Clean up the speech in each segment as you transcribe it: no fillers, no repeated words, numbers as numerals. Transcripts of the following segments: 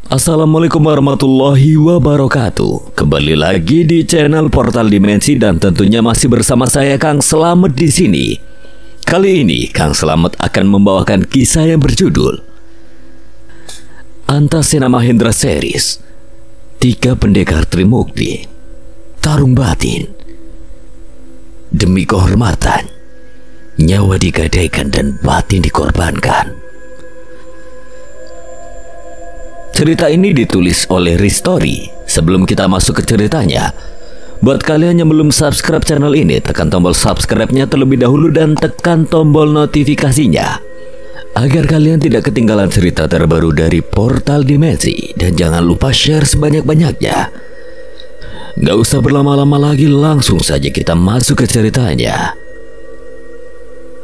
Assalamualaikum warahmatullahi wabarakatuh. Kembali lagi di channel Portal Dimensi dan tentunya masih bersama saya Kang Slamet di sini. Kali ini Kang Slamet akan membawakan kisah yang berjudul Antasena Mahendra Series 3 Pendekar Trimukti Tarung Batin. Demi kehormatan, nyawa digadaikan dan batin dikorbankan. Cerita ini ditulis oleh Ristori. Sebelum kita masuk ke ceritanya, buat kalian yang belum subscribe channel ini, tekan tombol subscribe-nya terlebih dahulu dan tekan tombol notifikasinya agar kalian tidak ketinggalan cerita terbaru dari Portal Dimensi. Dan jangan lupa share sebanyak-banyaknya. Gak usah berlama-lama lagi, langsung saja kita masuk ke ceritanya.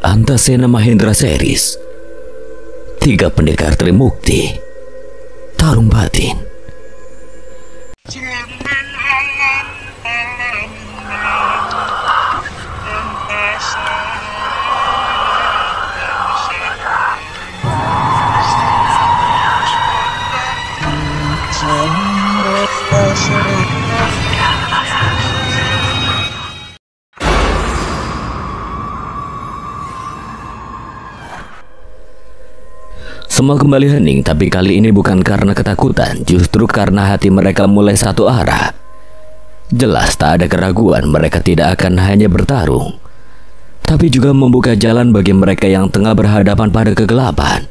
Antasena Mahendra Series 3 Pendekar Trimukti Tarung Batin. Semua kembali hening, tapi kali ini bukan karena ketakutan, justru karena hati mereka mulai satu arah. Jelas tak ada keraguan, mereka tidak akan hanya bertarung, tapi juga membuka jalan bagi mereka yang tengah berhadapan pada kegelapan.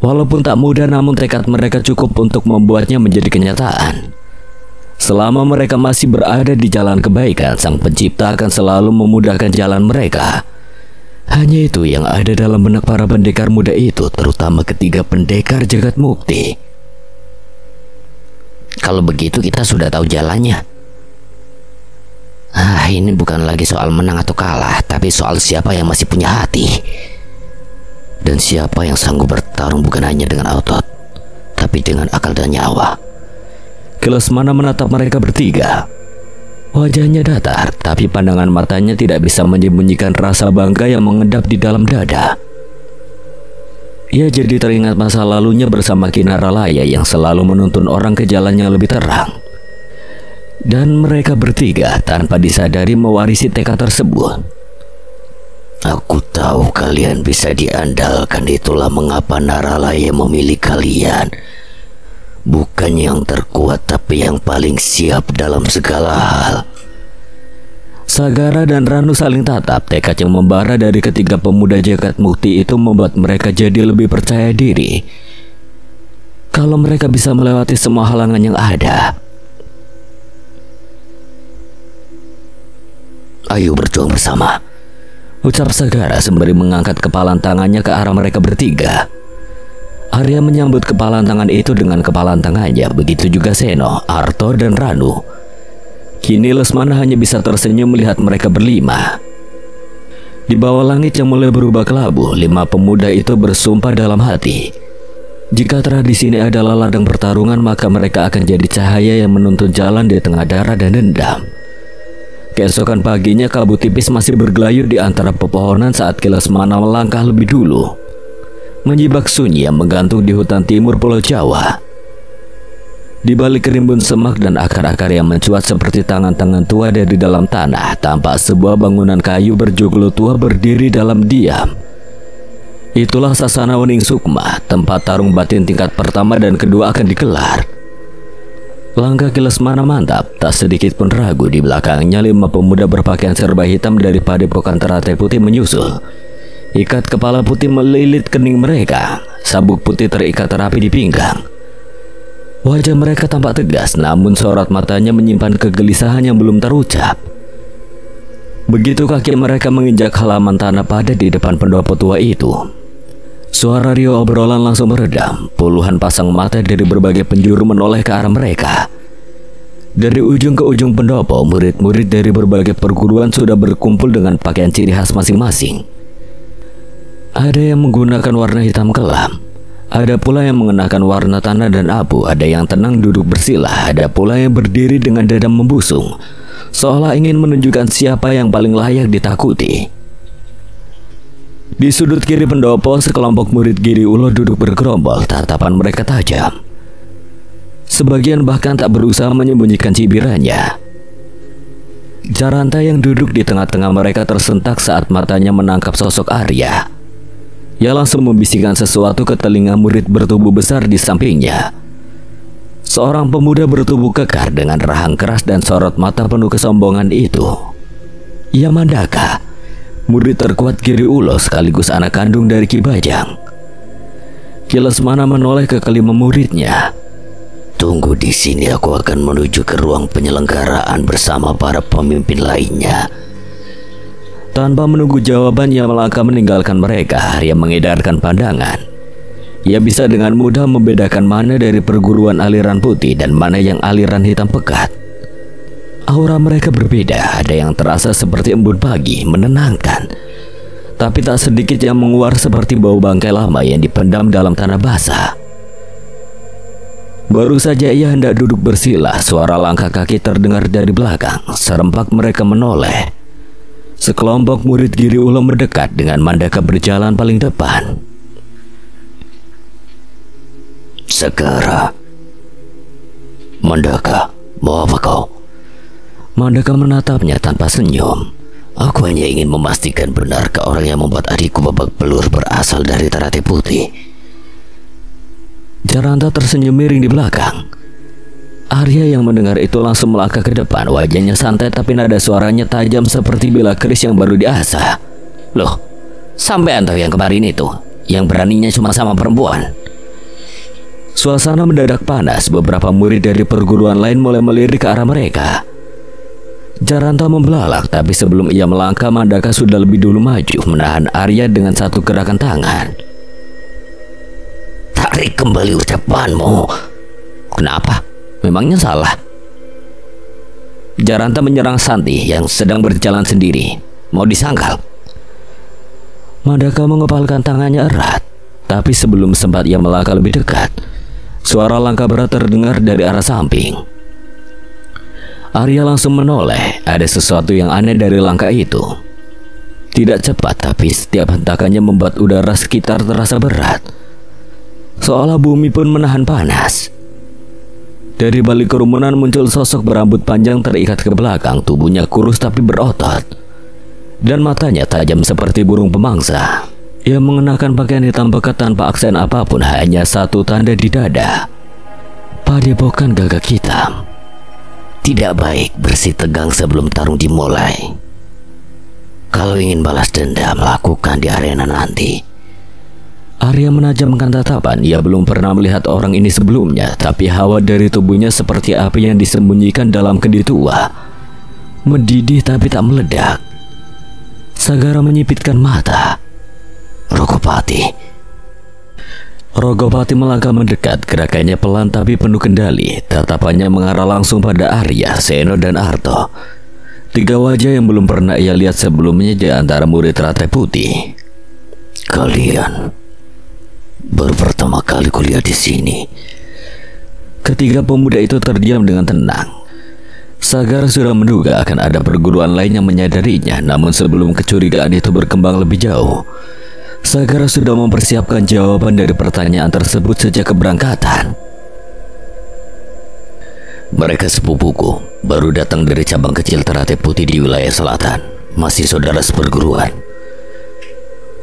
Walaupun tak mudah, namun tekad mereka cukup untuk membuatnya menjadi kenyataan. Selama mereka masih berada di jalan kebaikan, Sang Pencipta akan selalu memudahkan jalan mereka. Hanya itu yang ada dalam benak para pendekar muda itu, terutama ketiga pendekar jagat mukti. Kalau begitu kita sudah tahu jalannya. Ini bukan lagi soal menang atau kalah, tapi soal siapa yang masih punya hati. Dan siapa yang sanggup bertarung bukan hanya dengan otot, tapi dengan akal dan nyawa. Lesmana menatap mereka bertiga. Wajahnya datar, tapi pandangan matanya tidak bisa menyembunyikan rasa bangga yang mengendap di dalam dada. Ia jadi teringat masa lalunya bersama Kinaralaya yang selalu menuntun orang ke jalan yang lebih terang. Dan mereka bertiga tanpa disadari mewarisi tekad tersebut. Aku tahu kalian bisa diandalkan, itulah mengapa Naralaya memilih kalian. Bukan yang terkuat, tapi yang paling siap dalam segala hal. Sagara dan Ranu saling tatap. Tekad yang membara dari ketiga pemuda jagat mukti itu membuat mereka jadi lebih percaya diri kalau mereka bisa melewati semua halangan yang ada. Ayo berjuang bersama, ucap Sagara sembari mengangkat kepalan tangannya ke arah mereka bertiga. Arya menyambut kepalan tangan itu dengan kepalan tangannya, begitu juga Seno, Arto, dan Ranu. Kini Lesmana hanya bisa tersenyum melihat mereka berlima. Di bawah langit yang mulai berubah kelabu, 5 pemuda itu bersumpah dalam hati. Jika tradisi ini adalah ladang pertarungan, maka mereka akan jadi cahaya yang menuntun jalan di tengah darah dan dendam. Keesokan paginya kabut tipis masih bergelayut di antara pepohonan saat Lesmana melangkah lebih dulu, menjibak sunyi yang menggantung di hutan timur Pulau Jawa. Di balik rimbun semak dan akar-akar yang mencuat seperti tangan-tangan tua dari dalam tanah, tampak sebuah bangunan kayu berjoglo tua berdiri dalam diam. Itulah Sasana Wening Sukma, tempat tarung batin tingkat pertama dan kedua akan digelar. Langkah Lesmana mantap, tak sedikit pun ragu. Di belakangnya 5 pemuda berpakaian serba hitam dari padepokan teratai putih menyusul. Ikat kepala putih melilit kening mereka, sabuk putih terikat rapi di pinggang. Wajah mereka tampak tegas, namun sorot matanya menyimpan kegelisahan yang belum terucap. Begitu kaki mereka menginjak halaman tanah padat di depan pendopo tua itu, suara rio obrolan langsung meredam. Puluhan pasang mata dari berbagai penjuru menoleh ke arah mereka. Dari ujung ke ujung pendopo, murid-murid dari berbagai perguruan sudah berkumpul dengan pakaian ciri khas masing-masing. Ada yang menggunakan warna hitam kelam, ada pula yang mengenakan warna tanah dan abu, ada yang tenang duduk bersila, ada pula yang berdiri dengan dada membusung, seolah ingin menunjukkan siapa yang paling layak ditakuti. Di sudut kiri pendopo, sekelompok murid Giri Ulo duduk bergerombol, tatapan mereka tajam. Sebagian bahkan tak berusaha menyembunyikan cibirannya. Jaranta yang duduk di tengah-tengah mereka tersentak saat matanya menangkap sosok Arya. Ia langsung membisikkan sesuatu ke telinga murid bertubuh besar di sampingnya. Seorang pemuda bertubuh kekar dengan rahang keras dan sorot mata penuh kesombongan itu. Ia Mandaka, murid terkuat Giri Ulo sekaligus anak kandung dari Ki Bajang. Ki Lesmana menoleh ke kelima muridnya. Tunggu di sini, aku akan menuju ke ruang penyelenggaraan bersama para pemimpin lainnya. Tanpa menunggu jawaban, ia melangkah meninggalkan mereka. Ia mengedarkan pandangan. Ia bisa dengan mudah membedakan mana dari perguruan aliran putih dan mana yang aliran hitam pekat. Aura mereka berbeda, ada yang terasa seperti embun pagi, menenangkan. Tapi tak sedikit yang menguar seperti bau bangkai lama yang dipendam dalam tanah basah. Baru saja ia hendak duduk bersila, suara langkah kaki terdengar dari belakang. Serempak mereka menoleh. Sekelompok murid Giri Ulo mendekat dengan Mandaka berjalan paling depan. Segera. Mandaka, mau apa kau? Mandaka menatapnya tanpa senyum. Aku hanya ingin memastikan benarkah orang yang membuat adikku babak belur berasal dari Teratai Putih. Jaranta tersenyum miring di belakang. Arya yang mendengar itu langsung melangkah ke depan. Wajahnya santai tapi nada suaranya tajam seperti bila keris yang baru diasah. Loh, sampean tahu yang kemarin itu, yang beraninya cuma sama perempuan. Suasana mendadak panas. Beberapa murid dari perguruan lain mulai melirik ke arah mereka. Jaranta membelalak, tapi sebelum ia melangkah, Mandaka sudah lebih dulu maju menahan Arya dengan satu gerakan tangan. Tarik kembali ucapanmu. Kenapa? Memangnya salah? Jaranta menyerang Santi yang sedang berjalan sendiri. Mau disangkal? Mandaka mengepalkan tangannya erat. Tapi sebelum sempat ia melangkah lebih dekat, suara langkah berat terdengar dari arah samping. Arya langsung menoleh. Ada sesuatu yang aneh dari langkah itu. Tidak cepat, tapi setiap hentakannya membuat udara sekitar terasa berat, seolah bumi pun menahan panas. Dari balik kerumunan muncul sosok berambut panjang terikat ke belakang. Tubuhnya kurus tapi berotot, dan matanya tajam seperti burung pemangsa. Ia mengenakan pakaian hitam pekat tanpa aksen apapun, hanya satu tanda di dada, padepokan gagak hitam. Tidak baik bersih tegang sebelum tarung dimulai. Kalau ingin balas dendam, lakukan di arena nanti. Arya menajamkan tatapan. Ia belum pernah melihat orang ini sebelumnya, tapi hawa dari tubuhnya seperti api yang disembunyikan dalam kendi tua. Mendidih tapi tak meledak. Sagara menyipitkan mata. Rogopati melangkah mendekat. Gerakannya pelan tapi penuh kendali. Tatapannya mengarah langsung pada Arya, Seno, dan Arto. Tiga wajah yang belum pernah ia lihat sebelumnya di antara murid Teratai Putih. Kalian baru pertama kali kuliah di sini. Ketiga pemuda itu terdiam dengan tenang. Sagara sudah menduga akan ada perguruan lain yang menyadarinya, namun sebelum kecurigaan itu berkembang lebih jauh, Sagara sudah mempersiapkan jawaban dari pertanyaan tersebut sejak keberangkatan. Mereka sepupuku, baru datang dari cabang kecil Teratai Putih di wilayah selatan. Masih saudara seperguruan.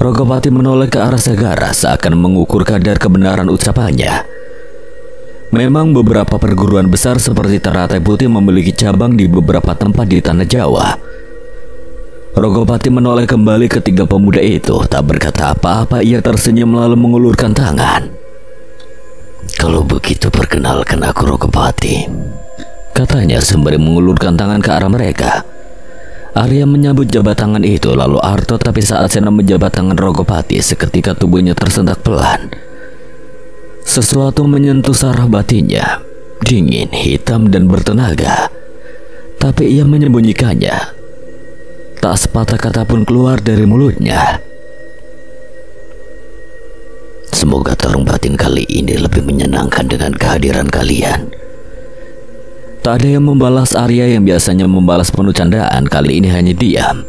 Rogopati menoleh ke arah Sagara seakan mengukur kadar kebenaran ucapannya. Memang beberapa perguruan besar seperti Teratai Putih memiliki cabang di beberapa tempat di tanah Jawa. Rogopati menoleh kembali ke tiga pemuda itu. Tak berkata apa-apa, ia tersenyum lalu mengulurkan tangan. Kalau begitu perkenalkan aku Rogopati, katanya sembari mengulurkan tangan ke arah mereka. Arya menyambut jabat tangan itu, lalu Arto, tapi saat Seno menjabat tangan Rogopati, seketika tubuhnya tersentak pelan. Sesuatu menyentuh saraf batinnya, dingin, hitam, dan bertenaga. Tapi ia menyembunyikannya. Tak sepatah kata pun keluar dari mulutnya. Semoga tarung batin kali ini lebih menyenangkan dengan kehadiran kalian. Tak ada yang membalas Arya yang biasanya membalas penuh candaan. Kali ini hanya diam.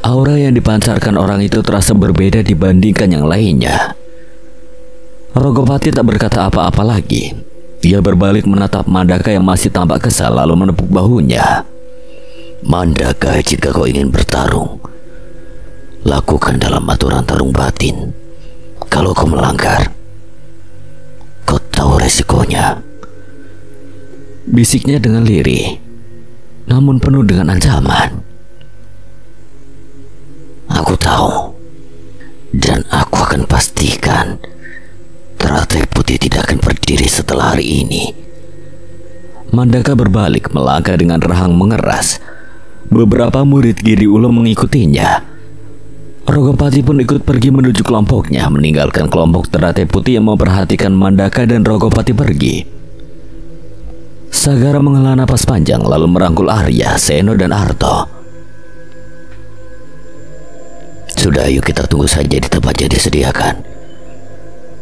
Aura yang dipancarkan orang itu terasa berbeda dibandingkan yang lainnya. Rogopati tak berkata apa-apa lagi. Ia berbalik menatap Mandaka yang masih tampak kesal lalu menepuk bahunya. Mandaka, jika kau ingin bertarung, lakukan dalam aturan tarung batin. Kalau kau melanggar, kau tahu resikonya. Bisiknya dengan lirih, namun penuh dengan ancaman. Aku tahu, dan aku akan pastikan Teratai Putih tidak akan berdiri setelah hari ini. Mandaka berbalik melangkah dengan rahang mengeras. Beberapa murid Giri Ulo mengikutinya. Rogopati pun ikut pergi menuju kelompoknya, meninggalkan kelompok Teratai Putih yang memperhatikan Mandaka dan Rogopati pergi. Sagara menghela napas panjang lalu merangkul Arya, Seno, dan Arto. Sudah, yuk kita tunggu saja di tempat yang disediakan,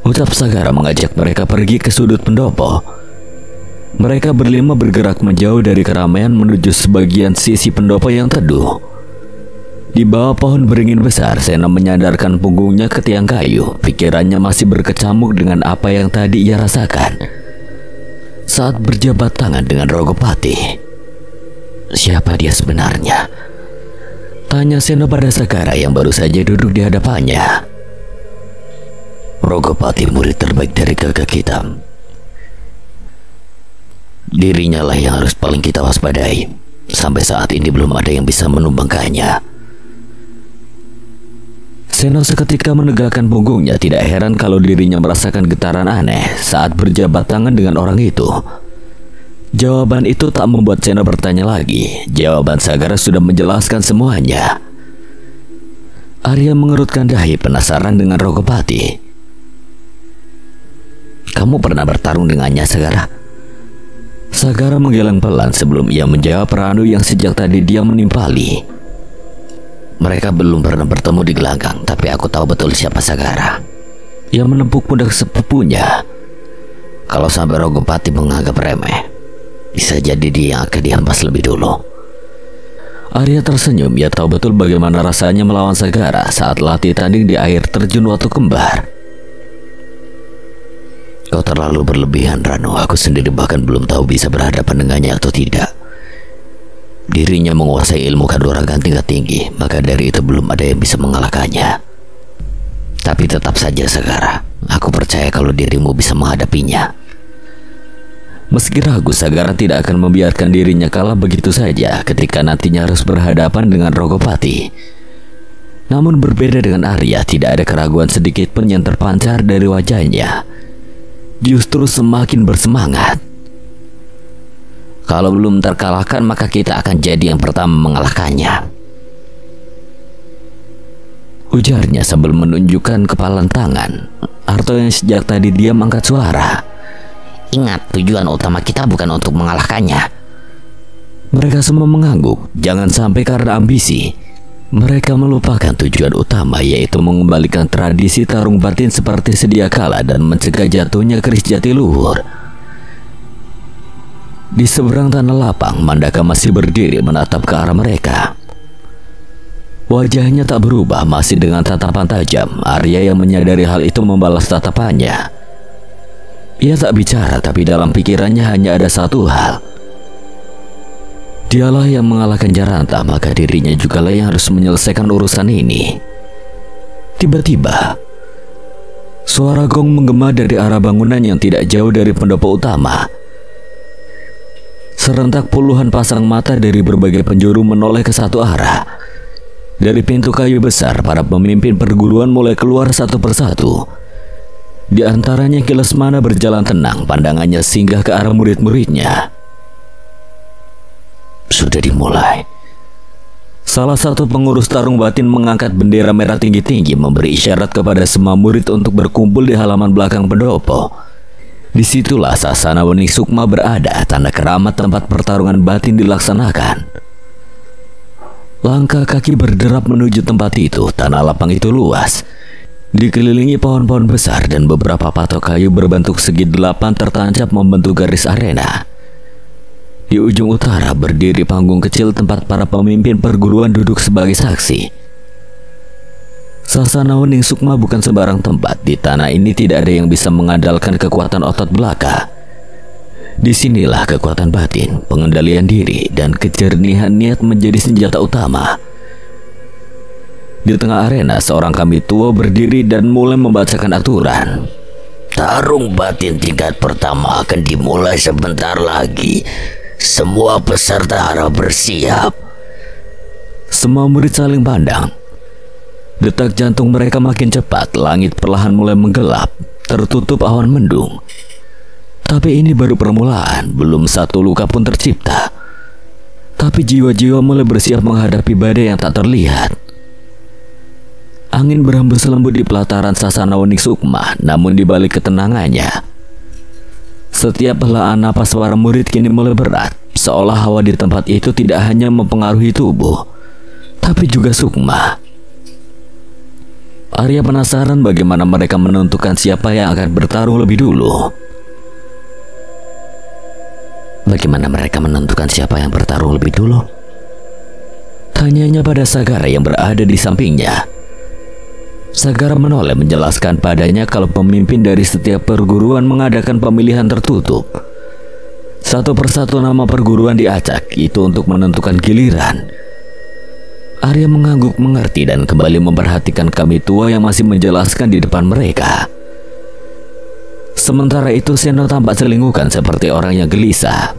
ucap Sagara mengajak mereka pergi ke sudut pendopo. Mereka berlima bergerak menjauh dari keramaian menuju sebagian sisi pendopo yang teduh. Di bawah pohon beringin besar, Seno menyandarkan punggungnya ke tiang kayu. Pikirannya masih berkecamuk dengan apa yang tadi ia rasakan saat berjabat tangan dengan Rogopati. Siapa dia sebenarnya? Tanya Seno pada Sagara yang baru saja duduk di hadapannya. Rogopati, murid terbaik dari Gagak Hitam. Dirinya lah yang harus paling kita waspadai. Sampai saat ini belum ada yang bisa menumbangkannya. Seno seketika menegakkan punggungnya. Tidak heran kalau dirinya merasakan getaran aneh saat berjabat tangan dengan orang itu. Jawaban itu tak membuat Seno bertanya lagi. Jawaban Sagara sudah menjelaskan semuanya. Arya mengerutkan dahi penasaran dengan Rogopati. Kamu pernah bertarung dengannya, Sagara? Sagara menggeleng pelan sebelum ia menjawab Ranu yang sejak tadi dia menimpali. Mereka belum pernah bertemu di gelanggang, tapi aku tahu betul siapa Sagara. Ia menepuk pundak sepupunya. Kalau sampai Rogopati menganggap remeh, bisa jadi dia yang akan dihempas lebih dulu. Arya tersenyum. Ia tahu betul bagaimana rasanya melawan Sagara saat latih tanding di air terjun Watu Kembar. Kau terlalu berlebihan, Ranu. Aku sendiri bahkan belum tahu bisa berhadapan dengannya atau tidak. Dirinya menguasai ilmu kanuragan tingkat tinggi, maka dari itu belum ada yang bisa mengalahkannya. Tapi tetap saja, Sagara, aku percaya kalau dirimu bisa menghadapinya. Meski ragu, Sagara tidak akan membiarkan dirinya kalah begitu saja ketika nantinya harus berhadapan dengan Rogopati. Namun berbeda dengan Arya, tidak ada keraguan sedikit pun yang terpancar dari wajahnya. Justru semakin bersemangat. Kalau belum terkalahkan, maka kita akan jadi yang pertama mengalahkannya, ujarnya sambil menunjukkan kepalan tangan. Arto yang sejak tadi diam angkat suara. Ingat, tujuan utama kita bukan untuk mengalahkannya. Mereka semua mengangguk. Jangan sampai karena ambisi mereka melupakan tujuan utama, yaitu mengembalikan tradisi tarung batin seperti sedia kala dan mencegah jatuhnya keris jatiluhur. Di seberang tanah lapang, Mandaka masih berdiri menatap ke arah mereka. Wajahnya tak berubah, masih dengan tatapan tajam. Arya yang menyadari hal itu membalas tatapannya. Ia tak bicara, tapi dalam pikirannya hanya ada satu hal. Dialah yang mengalahkan Jaranta, maka dirinya jugalah yang harus menyelesaikan urusan ini. Tiba-tiba, suara gong menggema dari arah bangunan yang tidak jauh dari pendopo utama. Serentak puluhan pasang mata dari berbagai penjuru menoleh ke satu arah. Dari pintu kayu besar, para pemimpin perguruan mulai keluar satu persatu. Di antaranya Ki Lesmana berjalan tenang, pandangannya singgah ke arah murid-muridnya. Sudah dimulai. Salah satu pengurus tarung batin mengangkat bendera merah tinggi-tinggi, memberi isyarat kepada semua murid untuk berkumpul di halaman belakang pendopo. Disitulah Sasana Wening Sukma berada, tanda keramat tempat pertarungan batin dilaksanakan. Langkah kaki berderap menuju tempat itu. Tanah lapang itu luas, dikelilingi pohon-pohon besar dan beberapa patok kayu berbentuk segi delapan tertancap membentuk garis arena. Di ujung utara berdiri panggung kecil tempat para pemimpin perguruan duduk sebagai saksi. Sasana Wening Sukma bukan sembarang tempat. Di tanah ini tidak ada yang bisa mengandalkan kekuatan otot belaka. Disinilah kekuatan batin, pengendalian diri, dan kejernihan niat menjadi senjata utama. Di tengah arena, seorang kami tua berdiri dan mulai membacakan aturan. Tarung batin tingkat pertama akan dimulai sebentar lagi. Semua peserta harap bersiap. Semua murid saling pandang. Detak jantung mereka makin cepat, langit perlahan mulai menggelap, tertutup awan mendung. Tapi ini baru permulaan, belum satu luka pun tercipta. Tapi jiwa-jiwa mulai bersiap menghadapi badai yang tak terlihat. Angin berhembus lembut di pelataran Sasana Wening Sukma, namun di balik ketenangannya, setiap helaan napas para murid kini mulai berat, seolah hawa di tempat itu tidak hanya mempengaruhi tubuh, tapi juga sukma. Arya penasaran bagaimana mereka menentukan siapa yang akan bertarung lebih dulu. Bagaimana mereka menentukan siapa yang bertarung lebih dulu? Tanyanya pada Sagara yang berada di sampingnya. Sagara menoleh menjelaskan padanya kalau pemimpin dari setiap perguruan mengadakan pemilihan tertutup. Satu persatu nama perguruan diacak, itu untuk menentukan giliran. Arya mengangguk mengerti dan kembali memperhatikan kami tua yang masih menjelaskan di depan mereka. Sementara itu Seno tampak celingukan seperti orang yang gelisah.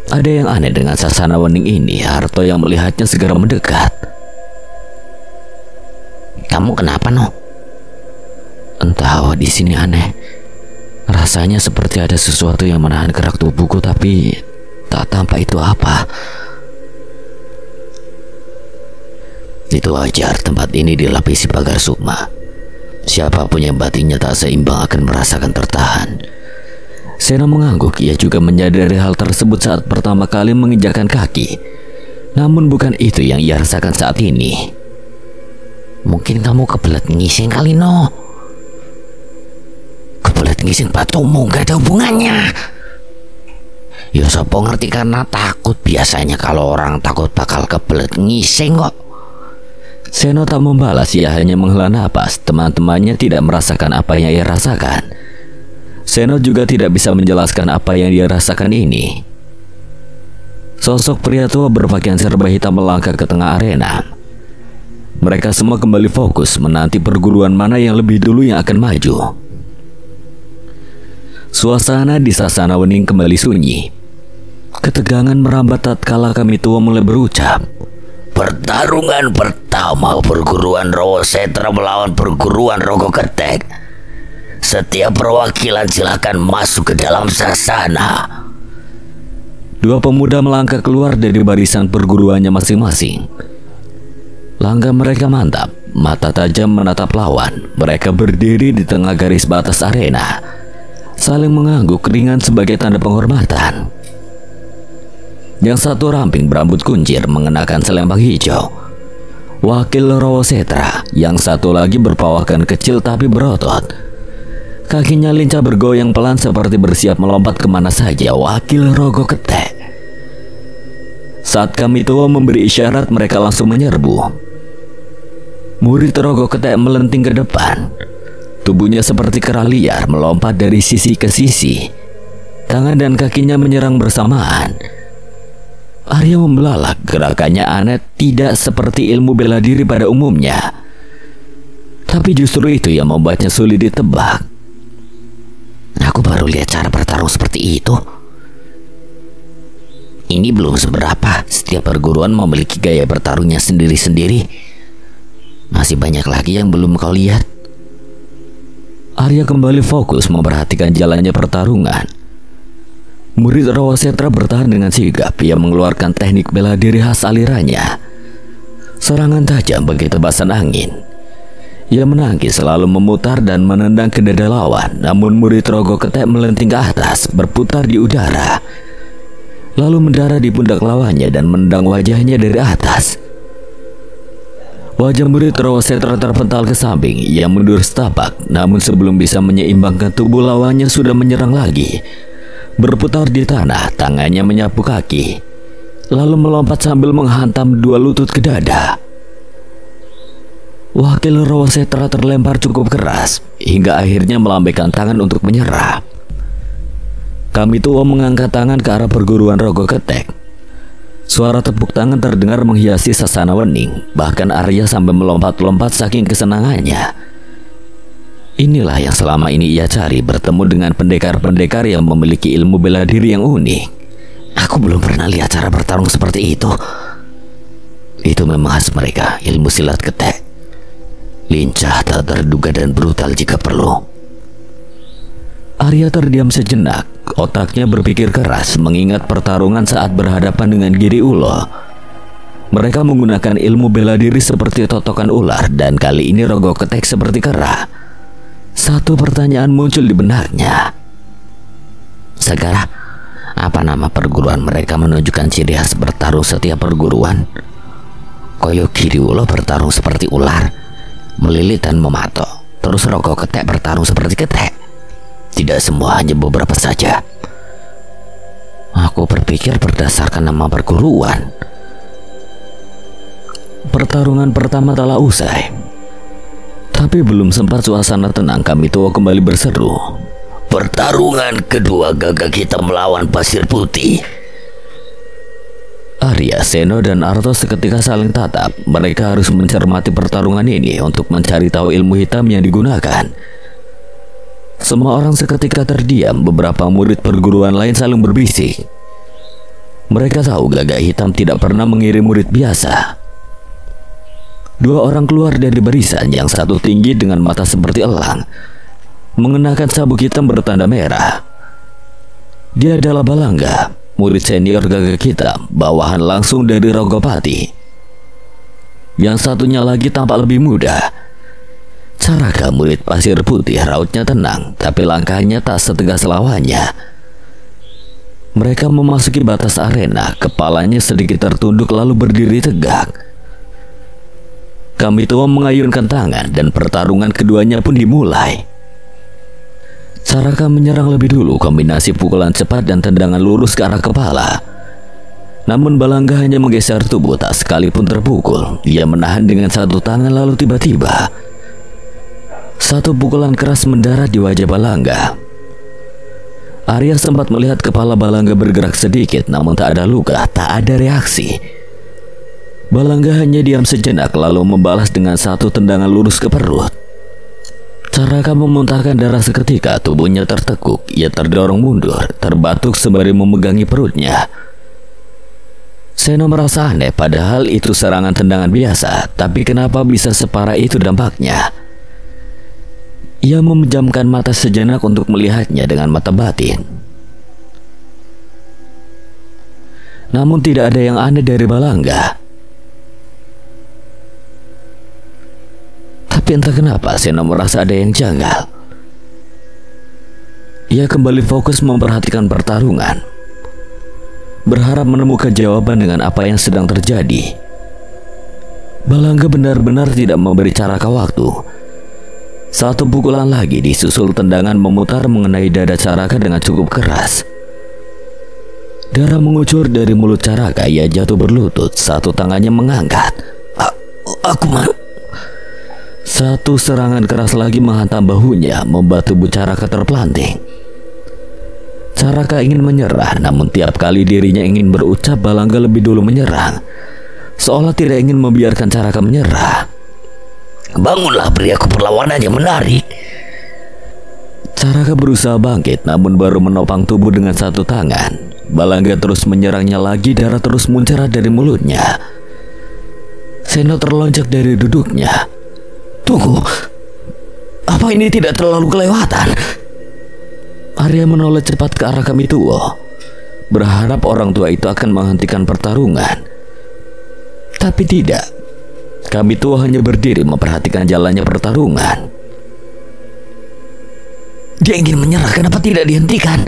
Ada yang aneh dengan Sasana Wening ini. Harto yang melihatnya segera mendekat. Kamu kenapa, No? Entah, di sini aneh. Rasanya seperti ada sesuatu yang menahan gerak tubuhku, tapi tak tampak itu apa. Itu wajar, tempat ini dilapisi pagar sukma. Siapapun yang batinnya tak seimbang akan merasakan tertahan. Seno mengangguk. Ia juga menyadari hal tersebut saat pertama kali menginjakkan kaki. Namun bukan itu yang ia rasakan saat ini. Mungkin kamu kebelet ngising kali, No. Kebelet ngising batumu, gak ada hubungannya. Ya sopo ngerti karena takut. Biasanya kalau orang takut bakal kebelet ngising kok. Seno tak membalas, ia hanya menghela napas. Teman-temannya tidak merasakan apa yang ia rasakan. Seno juga tidak bisa menjelaskan apa yang dia rasakan ini. Sosok pria tua berpakaian serba hitam melangkah ke tengah arena. Mereka semua kembali fokus menanti perguruan mana yang lebih dulu yang akan maju. Suasana di Sasana Wening kembali sunyi. Ketegangan merambat tatkala kami tua mulai berucap. Pertarungan pertama perguruan Rawasetra melawan perguruan Rogo Ketek. Setiap perwakilan silakan masuk ke dalam sasana. Dua pemuda melangkah keluar dari barisan perguruannya masing-masing. Langkah mereka mantap, mata tajam menatap lawan. Mereka berdiri di tengah garis batas arena, saling mengangguk ringan sebagai tanda penghormatan. Yang satu ramping berambut kuncir mengenakan selempang hijau, wakil Rawasetra. Yang satu lagi berpawakan kecil tapi berotot. Kakinya lincah bergoyang pelan seperti bersiap melompat kemana saja, wakil Rogo Ketek. Saat kami tua memberi isyarat, mereka langsung menyerbu. Murid Rogo Ketek melenting ke depan. Tubuhnya seperti kera liar melompat dari sisi ke sisi. Tangan dan kakinya menyerang bersamaan. Arya membelalak, gerakannya aneh, tidak seperti ilmu bela diri pada umumnya. Tapi justru itu yang membuatnya sulit ditebak. Aku baru lihat cara bertarung seperti itu. Ini belum seberapa. Setiap perguruan memiliki gaya bertarungnya sendiri-sendiri. Masih banyak lagi yang belum kau lihat. Arya kembali fokus memperhatikan jalannya pertarungan. Murid Rawasetra bertahan dengan sigap. Ia mengeluarkan teknik bela diri khas alirannya. Serangan tajam bagi tebasan angin. Ia menangkis, selalu memutar dan menendang ke dada lawan. Namun murid Rogo Ketek melenting ke atas, berputar di udara, lalu mendarat di pundak lawannya dan menendang wajahnya dari atas. Wajah murid Rawasetra terpental ke samping. Ia mundur setapak, namun sebelum bisa menyeimbangkan tubuh lawannya sudah menyerang lagi. Berputar di tanah, tangannya menyapu kaki, lalu melompat sambil menghantam dua lutut ke dada. Wakil Rawasetra terlempar cukup keras hingga akhirnya melambaikan tangan untuk menyerah. Kami tua mengangkat tangan ke arah perguruan Rogo Ketek. Suara tepuk tangan terdengar menghiasi sasana wening. Bahkan Arya sampai melompat-lompat saking kesenangannya. Inilah yang selama ini ia cari, bertemu dengan pendekar-pendekar yang memiliki ilmu bela diri yang unik. Aku belum pernah lihat cara bertarung seperti itu. Itu memang khas mereka, ilmu silat ketek. Lincah, tak terduga dan brutal jika perlu. Arya terdiam sejenak. Otaknya berpikir keras mengingat pertarungan saat berhadapan dengan Giri Ulo. Mereka menggunakan ilmu bela diri seperti totokan ular, dan kali ini Rogo Ketek seperti kera. Satu pertanyaan muncul di benaknya. Segera, apa nama perguruan mereka menunjukkan ciri khas bertarung setiap perguruan? Koyo Giri Ulo bertarung seperti ular, melilit dan mematok. Terus Rogo Ketek bertarung seperti ketek. Tidak semua, hanya beberapa saja. Aku berpikir berdasarkan nama perguruan. Pertarungan pertama telah usai. Tapi belum sempat suasana tenang, kami tua kembali berseru. Pertarungan kedua gagak hitam melawan pasir putih. Arya, Seno, dan Arto seketika saling tatap. Mereka harus mencermati pertarungan ini untuk mencari tahu ilmu hitam yang digunakan. Semua orang seketika terdiam. Beberapa murid perguruan lain saling berbisik. Mereka tahu gagak hitam tidak pernah mengirim murid biasa. Dua orang keluar dari barisan, yang satu tinggi dengan mata seperti elang, mengenakan sabuk hitam bertanda merah. Dia adalah Balangga, murid senior gagak hitam, bawahan langsung dari Rogopati. Yang satunya lagi tampak lebih muda. Caraka, murid pasir putih, rautnya tenang, tapi langkahnya tak setegas lawannya. Mereka memasuki batas arena, kepalanya sedikit tertunduk lalu berdiri tegak. Kami tua mengayunkan tangan dan pertarungan keduanya pun dimulai. Caraka menyerang lebih dulu, kombinasi pukulan cepat dan tendangan lurus ke arah kepala. Namun Balangga hanya menggeser tubuh, tak sekalipun terpukul. Ia menahan dengan satu tangan lalu tiba-tiba satu pukulan keras mendarat di wajah Balangga. Arya sempat melihat kepala Balangga bergerak sedikit, namun tak ada luka, tak ada reaksi. Balangga hanya diam sejenak lalu membalas dengan satu tendangan lurus ke perut. Caraka memuntahkan darah seketika, tubuhnya tertekuk. Ia terdorong mundur, terbatuk sembari memegangi perutnya. Seno merasa aneh, padahal itu serangan tendangan biasa, tapi kenapa bisa separah itu dampaknya? Ia memejamkan mata sejenak untuk melihatnya dengan mata batin. Namun tidak ada yang aneh dari Balangga. Tapi entah kenapa Seno merasa ada yang janggal. Ia kembali fokus memperhatikan pertarungan, berharap menemukan jawaban dengan apa yang sedang terjadi. Balangga benar-benar tidak memberi Caraka waktu. Satu pukulan lagi disusul tendangan memutar mengenai dada Caraka dengan cukup keras. Darah mengucur dari mulut Caraka. Ia jatuh berlutut, satu tangannya mengangkat. Aku mau. Satu serangan keras lagi menghantam bahunya, membuat tubuh Caraka terpelanting. Caraka ingin menyerah, namun tiap kali dirinya ingin berucap, Balangga lebih dulu menyerang, seolah tidak ingin membiarkan Caraka menyerah. Bangunlah, beri aku perlawanan yang menarik. Caraka berusaha bangkit, namun baru menopang tubuh dengan satu tangan. Balangga terus menyerangnya lagi, darah terus muncarat dari mulutnya. Seno terlonjak dari duduknya. Tunggu, apa ini tidak terlalu kelewatan? Arya menoleh cepat ke arah kami tua, berharap orang tua itu akan menghentikan pertarungan. Tapi tidak. Kami tua hanya berdiri memperhatikan jalannya pertarungan. Dia ingin menyerah, kenapa tidak dihentikan?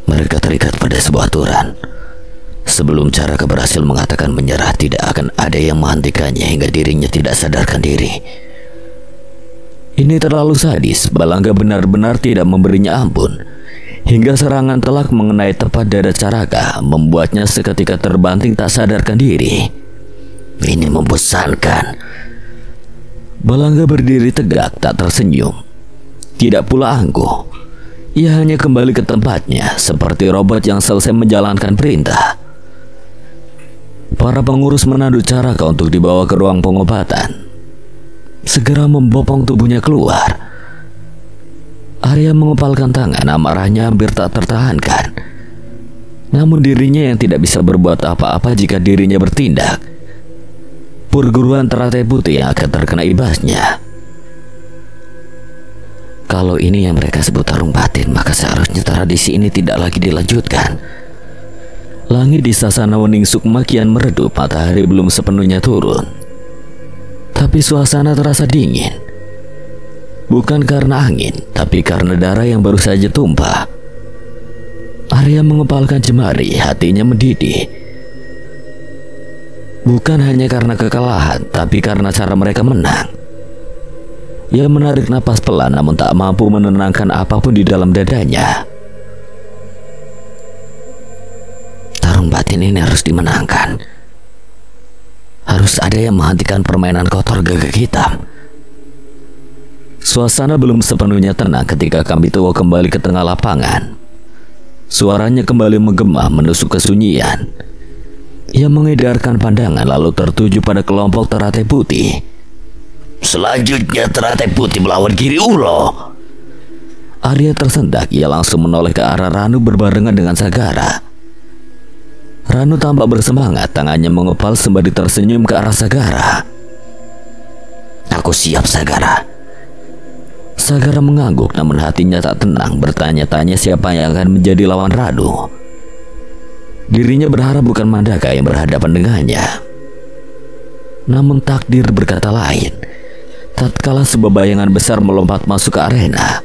Mereka terikat pada sebuah aturan. Sebelum Caraka berhasil mengatakan menyerah, tidak akan ada yang menghentikannya hingga dirinya tidak sadarkan diri. Ini terlalu sadis. Balangga benar-benar tidak memberinya ampun, hingga serangan telak mengenai tepat dada Caraka, membuatnya seketika terbanting tak sadarkan diri. Ini membosankan. Balangga berdiri tegak, tak tersenyum. Tidak pula angkuh. Ia hanya kembali ke tempatnya seperti robot yang selesai menjalankan perintah. Para pengurus menandu Caraka untuk dibawa ke ruang pengobatan. Segera membopong tubuhnya keluar. Arya mengepalkan tangan, amarahnya hampir tak tertahankan. Namun dirinya yang tidak bisa berbuat apa-apa jika dirinya bertindak. Perguruan teratai putih yang akan terkena ibasnya. Kalau ini yang mereka sebut tarung batin, maka seharusnya tradisi ini tidak lagi dilanjutkan. Langit di Sasana Weningsuk kian meredup, matahari belum sepenuhnya turun. Tapi suasana terasa dingin. Bukan karena angin, tapi karena darah yang baru saja tumpah. Arya mengepalkan jemari, hatinya mendidih. Bukan hanya karena kekalahan, tapi karena cara mereka menang. Ia menarik napas pelan namun tak mampu menenangkan apapun di dalam dadanya. Tarung batin ini harus dimenangkan. Harus ada yang menghentikan permainan kotor Gagak Hitam. Suasana belum sepenuhnya tenang ketika Kambito kembali ke tengah lapangan. Suaranya kembali menggema menusuk kesunyian. Ia mengedarkan pandangan lalu tertuju pada kelompok teratai putih. Selanjutnya teratai putih melawan Giri Ulo. Arya tersentak, ia langsung menoleh ke arah Ranu berbarengan dengan Sagara. Ranu tampak bersemangat, tangannya mengepal sembari tersenyum ke arah Sagara. Aku siap, Sagara. Sagara mengangguk namun hatinya tak tenang, bertanya-tanya siapa yang akan menjadi lawan Ranu. Dirinya berharap bukan Mandaka yang berhadapan dengannya. Namun takdir berkata lain. Tatkala sebuah bayangan besar melompat masuk ke arena.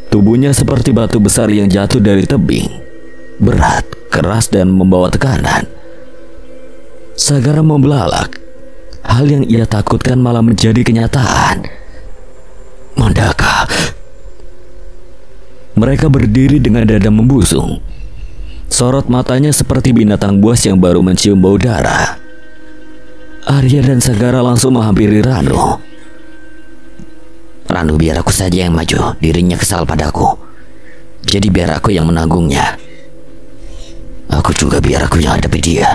Tubuhnya seperti batu besar yang jatuh dari tebing. Berat, keras dan membawa tekanan. Sagara membelalak. Hal yang ia takutkan malah menjadi kenyataan. Mandaka. Mereka berdiri dengan dada membusung. Sorot matanya seperti binatang buas yang baru mencium bau darah. Arya dan Sagara langsung menghampiri Ranu. Ranu, biar aku saja yang maju. Dirinya kesal padaku. Jadi biar aku yang menanggungnya. Aku juga biar aku yang hadapi dia.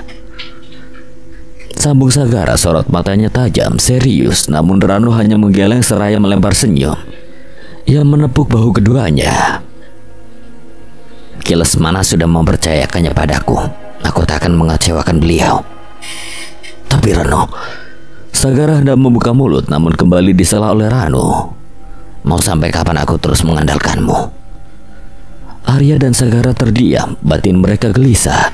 Sambung Sagara, sorot matanya tajam, serius. Namun Ranu hanya menggeleng seraya melempar senyum. Ia menepuk bahu keduanya. Kiles Mana sudah mempercayakannya padaku. Aku tak akan mengecewakan beliau. Tapi Ranu. Sagara hendak membuka mulut namun kembali disela oleh Ranu. Mau sampai kapan aku terus mengandalkanmu? Arya dan Sagara terdiam, batin mereka gelisah.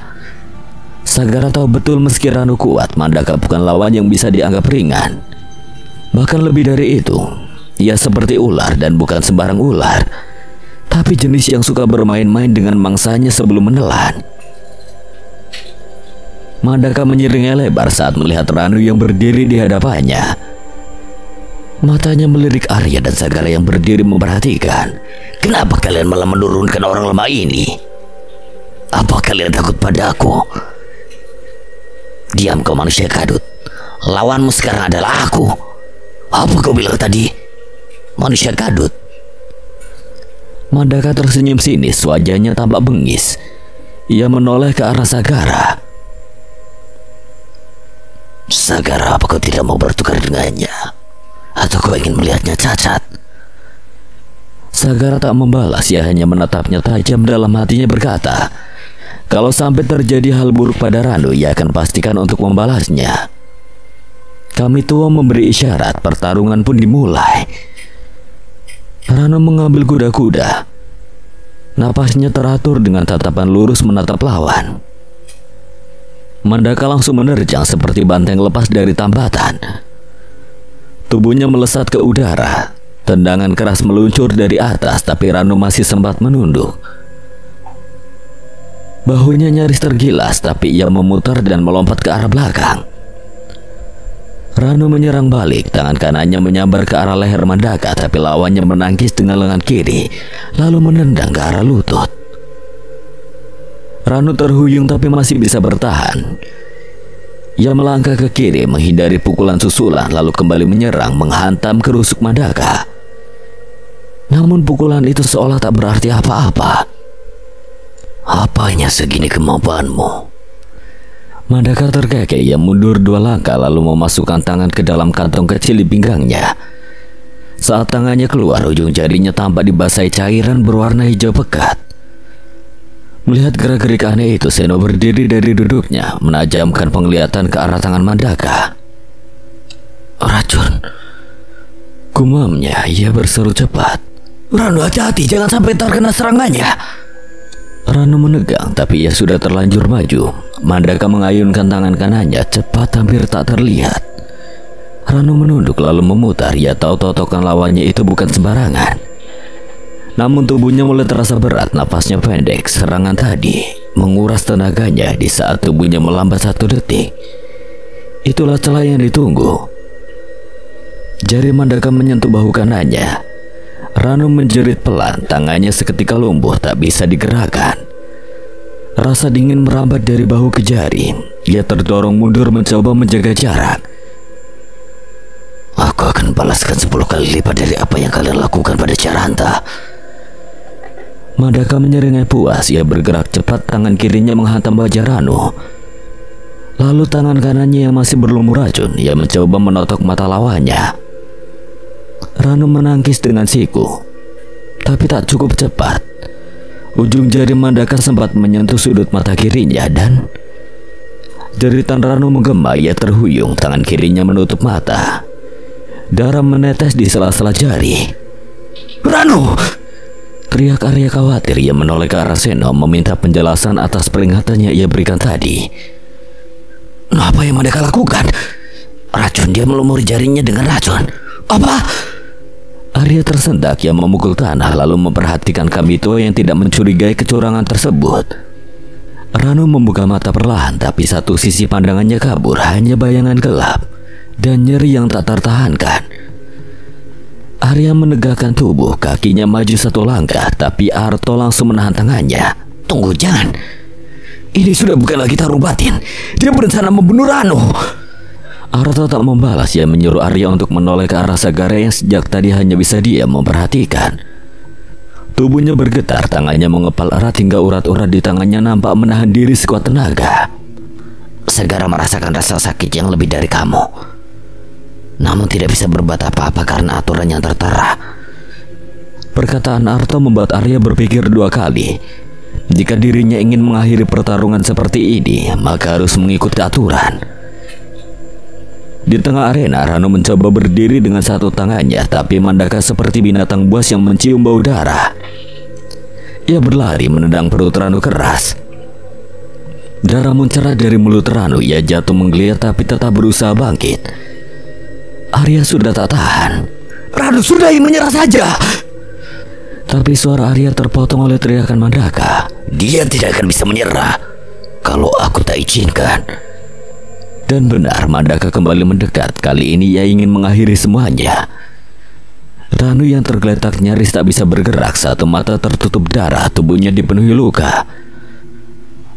Sagara tahu betul meski Ranu kuat, Mandaka bukan lawan yang bisa dianggap ringan. Bahkan lebih dari itu, ia seperti ular dan bukan sembarang ular, tapi jenis yang suka bermain-main dengan mangsanya sebelum menelan. Mandaka menyeringai lebar saat melihat Ranu yang berdiri di hadapannya. Matanya melirik Arya dan Sagara yang berdiri memperhatikan. Kenapa kalian malah menurunkan orang lemah ini? Apa kalian takut padaku? Diam kau manusia kadut. Lawanmu sekarang adalah aku. Apa kau bilang tadi? Manusia kadut. Mandaka tersenyum sinis, wajahnya tampak bengis. Ia menoleh ke arah Sagara. Sagara, apa kau tidak mau bertukar dengannya? Atau kau ingin melihatnya cacat? Sagara tak membalas, ia hanya menatapnya tajam. Dalam hatinya berkata, kalau sampai terjadi hal buruk pada Ranu, ia akan pastikan untuk membalasnya. Kambito memberi isyarat, pertarungan pun dimulai. Ranu mengambil kuda-kuda. Napasnya teratur dengan tatapan lurus menatap lawan. Mandaka langsung menerjang seperti banteng lepas dari tambatan. Tubuhnya melesat ke udara. Tendangan keras meluncur dari atas, tapi Ranu masih sempat menunduk. Bahunya nyaris tergilas, tapi ia memutar dan melompat ke arah belakang. Ranu menyerang balik, tangan kanannya menyambar ke arah leher Mandaka, tapi lawannya menangkis dengan lengan kiri, lalu menendang ke arah lutut. Ranu terhuyung tapi masih bisa bertahan. Ia melangkah ke kiri menghindari pukulan susulan lalu kembali menyerang menghantam kerusuk Mandaka. Namun pukulan itu seolah tak berarti apa-apa. Apanya segini kemampuanmu? Mandaka terkekeh. Ia mundur 2 langkah lalu memasukkan tangan ke dalam kantong kecil di pinggangnya. Saat tangannya keluar, ujung jarinya tampak dibasahi cairan berwarna hijau pekat. Melihat gerak-gerik aneh itu, Seno berdiri dari duduknya, menajamkan penglihatan ke arah tangan Mandaka. Racun, gumamnya. Ia berseru cepat. Ranu, hati-hati, jangan sampai terkena serangannya. Ranu menegang, tapi ia sudah terlanjur maju. Mandaka mengayunkan tangan kanannya cepat, hampir tak terlihat. Ranu menunduk lalu memutar. Ia tahu totokan lawannya itu bukan sembarangan. Namun tubuhnya mulai terasa berat, napasnya pendek. Serangan tadi menguras tenaganya. Di saat tubuhnya melambat 1 detik, itulah celah yang ditunggu. Jari Mandaka menyentuh bahu kanannya. Ranu menjerit pelan, tangannya seketika lumpuh, tak bisa digerakkan. Rasa dingin merambat dari bahu ke jari. Ia terdorong mundur mencoba menjaga jarak. Aku akan balaskan 10 kali lipat dari apa yang kalian lakukan pada Caranta. Mandaka menyeringai puas. Ia bergerak cepat, tangan kirinya menghantam wajah Ranu. Lalu tangan kanannya yang masih berlumur racun, ia mencoba menotok mata lawannya. Ranu menangkis dengan siku, tapi tak cukup cepat. Ujung jari Mandaka sempat menyentuh sudut mata kirinya dan jeritan Ranu menggema. Ia terhuyung, tangan kirinya menutup mata. Darah menetes di sela-sela jari. Ranu! Teriak Arya khawatir. Ia menoleh ke arah Seno, meminta penjelasan atas peringatannya ia berikan tadi. Apa yang Mandaka lakukan? Racun, dia melumuri jarinya dengan racun. Apa? Arya tersentak. Ia memukul tanah lalu memperhatikan Kamito yang tidak mencurigai kecurangan tersebut. Ranu membuka mata perlahan, tapi satu sisi pandangannya kabur, hanya bayangan gelap dan nyeri yang tak tertahankan. Arya menegakkan tubuh, kakinya maju 1 langkah, tapi Arto langsung menahan tangannya. Tunggu, jangan. Ini sudah bukan lagi taruh batin. Dia berencana membunuh Ranu. Arto tak membalas. Ia menyuruh Arya untuk menoleh ke arah Sagara yang sejak tadi hanya bisa diam memperhatikan. Tubuhnya bergetar, tangannya mengepal erat hingga urat-urat di tangannya nampak menahan diri sekuat tenaga. Sagara merasakan rasa sakit yang lebih dari kamu, namun tidak bisa berbuat apa-apa karena aturan yang tertera. Perkataan Arto membuat Arya berpikir 2 kali. Jika dirinya ingin mengakhiri pertarungan seperti ini, maka harus mengikuti aturan. Di tengah arena, Ranu mencoba berdiri dengan 1 tangannya, tapi Mandaka seperti binatang buas yang mencium bau darah. Ia berlari menendang perut Ranu keras. Darah mencerah dari mulut Ranu. Ia jatuh menggeliat tapi tetap berusaha bangkit. Arya sudah tak tahan. Ranu, sudahi, menyerah saja. Tapi suara Arya terpotong oleh teriakan Mandaka. Dia tidak akan bisa menyerah kalau aku tak izinkan. Dan benar, Mandaka kembali mendekat. Kali ini ia ingin mengakhiri semuanya. Ranu yang tergeletak nyaris tak bisa bergerak, 1 mata tertutup darah, tubuhnya dipenuhi luka.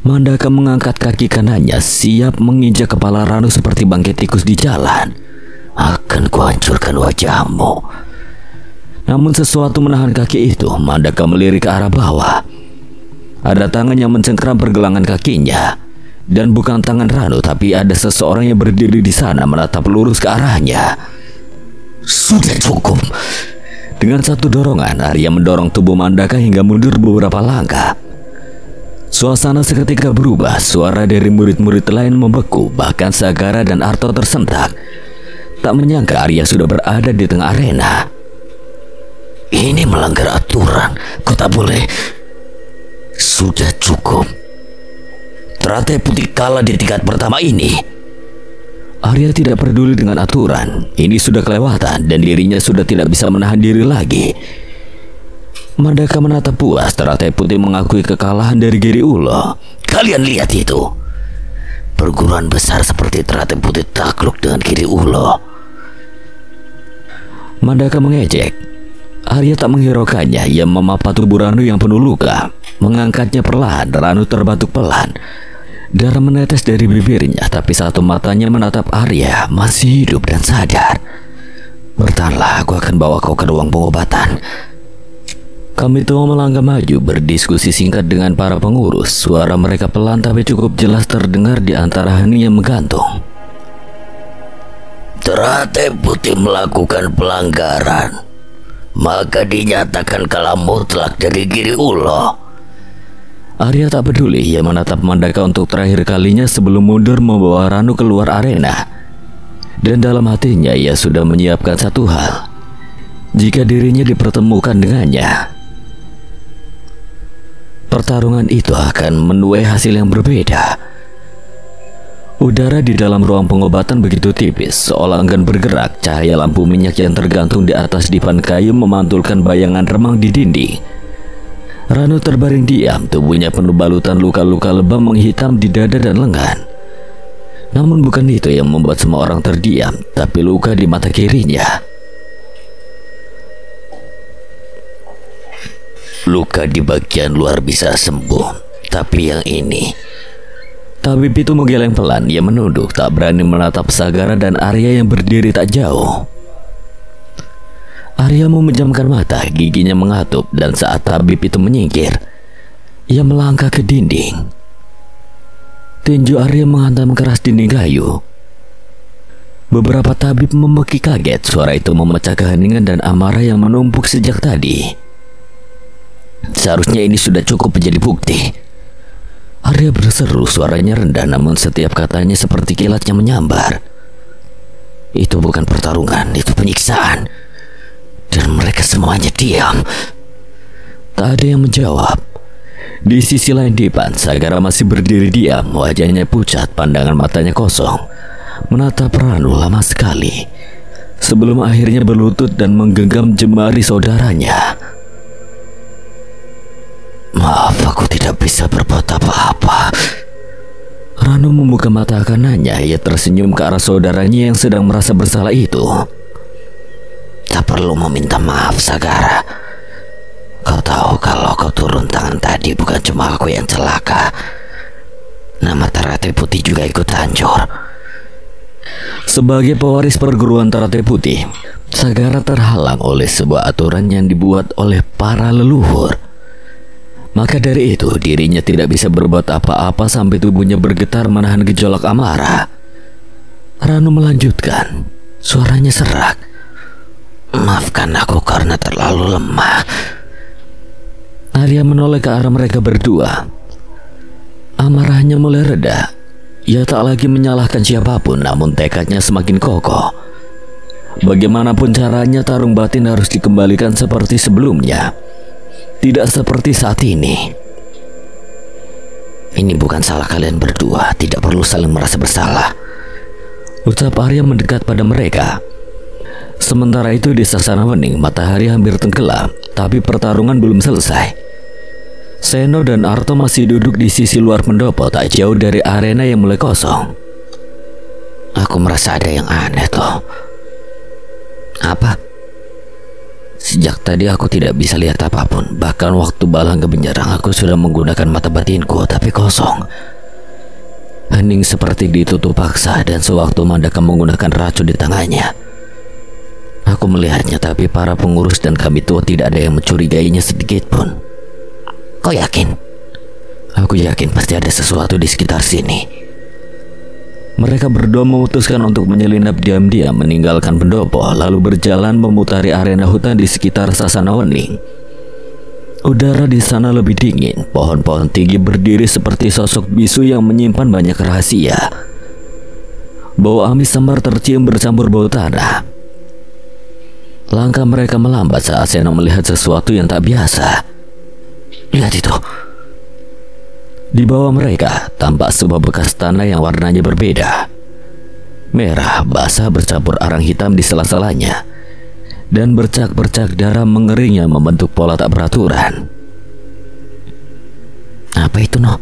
Mandaka mengangkat kaki kanannya, siap menginjak kepala Ranu seperti bangkai tikus di jalan. Akan kuhancurkan wajahmu. Namun sesuatu menahan kaki itu. Mandaka melirik ke arah bawah. Ada tangan yang mencengkeram pergelangan kakinya. Dan bukan tangan Ranu, tapi ada seseorang yang berdiri di sana menatap lurus ke arahnya. Sudah cukup. Dengan 1 dorongan, Arya mendorong tubuh Mandaka hingga mundur beberapa langkah. Suasana seketika berubah. Suara dari murid-murid lain membeku. Bahkan Sagara dan Arto tersentak. Tak menyangka Arya sudah berada di tengah arena. Ini melanggar aturan. Kau tak boleh. Sudah cukup. Teratai Putih kalah di tingkat pertama ini. Arya tidak peduli dengan aturan. Ini sudah kelewatan dan dirinya sudah tidak bisa menahan diri lagi. Mandaka menatap puas. Teratai Putih mengakui kekalahan dari Giri Ulo. Kalian lihat itu. Perguruan besar seperti Teratai Putih takluk dengan Giri Ulo. Mandaka mengejek. Arya tak menghiraukannya. Ia memapa tubuh Ranu yang penuh luka, mengangkatnya perlahan. Ranu terbatuk pelan. Darah menetes dari bibirnya, tapi 1 matanya menatap Arya, masih hidup dan sadar. Bertahanlah, aku akan bawa kau ke ruang pengobatan. Kami tuh melangkah maju berdiskusi singkat dengan para pengurus. Suara mereka pelan tapi cukup jelas terdengar di antara hening yang menggantung. Teratai Putih melakukan pelanggaran, maka dinyatakan kalah mutlak dari Giri Ulo. Arya tak peduli, ia menatap Mandaka untuk terakhir kalinya sebelum mundur membawa Ranu keluar arena. Dan dalam hatinya ia sudah menyiapkan satu hal. Jika dirinya dipertemukan dengannya, pertarungan itu akan menuai hasil yang berbeda. Udara di dalam ruang pengobatan begitu tipis, seolah enggan bergerak. Cahaya lampu minyak yang tergantung di atas dipan kayu memantulkan bayangan remang di dinding. Ranu terbaring diam, tubuhnya penuh balutan luka-luka lebam menghitam di dada dan lengan. Namun bukan itu yang membuat semua orang terdiam, tapi luka di mata kirinya. Luka di bagian luar bisa sembuh, tapi yang ini... Tabib itu menggeleng pelan, ia menunduk, tak berani menatap Sagara dan Arya yang berdiri tak jauh. Arya memejamkan mata, giginya mengatup, dan saat tabib itu menyingkir, ia melangkah ke dinding. Tinju Arya menghantam keras dinding kayu. Beberapa tabib memeki kaget, suara itu memecah keheningan dan amarah yang menumpuk sejak tadi. Seharusnya ini sudah cukup menjadi bukti. Arya berseru, suaranya rendah namun setiap katanya seperti kilatnya menyambar. Itu bukan pertarungan, itu penyiksaan. Dan mereka semuanya diam. Tak ada yang menjawab. Di sisi lain dipan, Sagara masih berdiri diam, wajahnya pucat, pandangan matanya kosong, menatap Ranu lama sekali, sebelum akhirnya berlutut dan menggenggam jemari saudaranya. Maaf, aku tidak bisa berbuat apa-apa. Ranu membuka mata kanannya, ia tersenyum ke arah saudaranya yang sedang merasa bersalah itu. Tak perlu meminta maaf, Sagara. Kau tahu kalau kau turun tangan tadi bukan cuma aku yang celaka. Nama Teratai Putih juga ikut hancur. Sebagai pewaris perguruan Teratai Putih, Sagara terhalang oleh sebuah aturan yang dibuat oleh para leluhur. Maka dari itu dirinya tidak bisa berbuat apa-apa sampai tubuhnya bergetar menahan gejolak amarah. Ranu melanjutkan, suaranya serak. Maafkan aku karena terlalu lemah. Arya menoleh ke arah mereka berdua. Amarahnya mulai reda. Ia tak lagi menyalahkan siapapun, namun tekadnya semakin kokoh. Bagaimanapun caranya, tarung batin harus dikembalikan seperti sebelumnya. Tidak seperti saat ini. Ini bukan salah kalian berdua, tidak perlu saling merasa bersalah, ucap Arya mendekat pada mereka. Sementara itu di Sasana Wening, matahari hampir tenggelam, tapi pertarungan belum selesai. Seno dan Arto masih duduk di sisi luar pendopo, tak jauh dari arena yang mulai kosong. Aku merasa ada yang aneh toh. Apa? Sejak tadi aku tidak bisa lihat apapun. Bahkan waktu Balangga menyerang, aku sudah menggunakan mata batinku, tapi kosong. Hening seperti ditutup paksa, dan sewaktu Mandaka menggunakan racun di tangannya, aku melihatnya, tapi para pengurus dan kami tua tidak ada yang mencurigainya sedikit pun. Kau yakin? Aku yakin pasti ada sesuatu di sekitar sini. Mereka berdua memutuskan untuk menyelinap diam-diam meninggalkan pendopo, lalu berjalan memutari arena hutan di sekitar Sasana Wening. Udara di sana lebih dingin, pohon-pohon tinggi berdiri seperti sosok bisu yang menyimpan banyak rahasia. Bau amis samar tercium bercampur bau tanah. Langkah mereka melambat saat Seno melihat sesuatu yang tak biasa. Lihat itu. Di bawah mereka tampak sebuah bekas tanah yang warnanya berbeda. Merah, basah bercampur arang hitam di sela-selanya. Dan bercak-bercak darah mengering yang membentuk pola tak beraturan. Apa itu, No?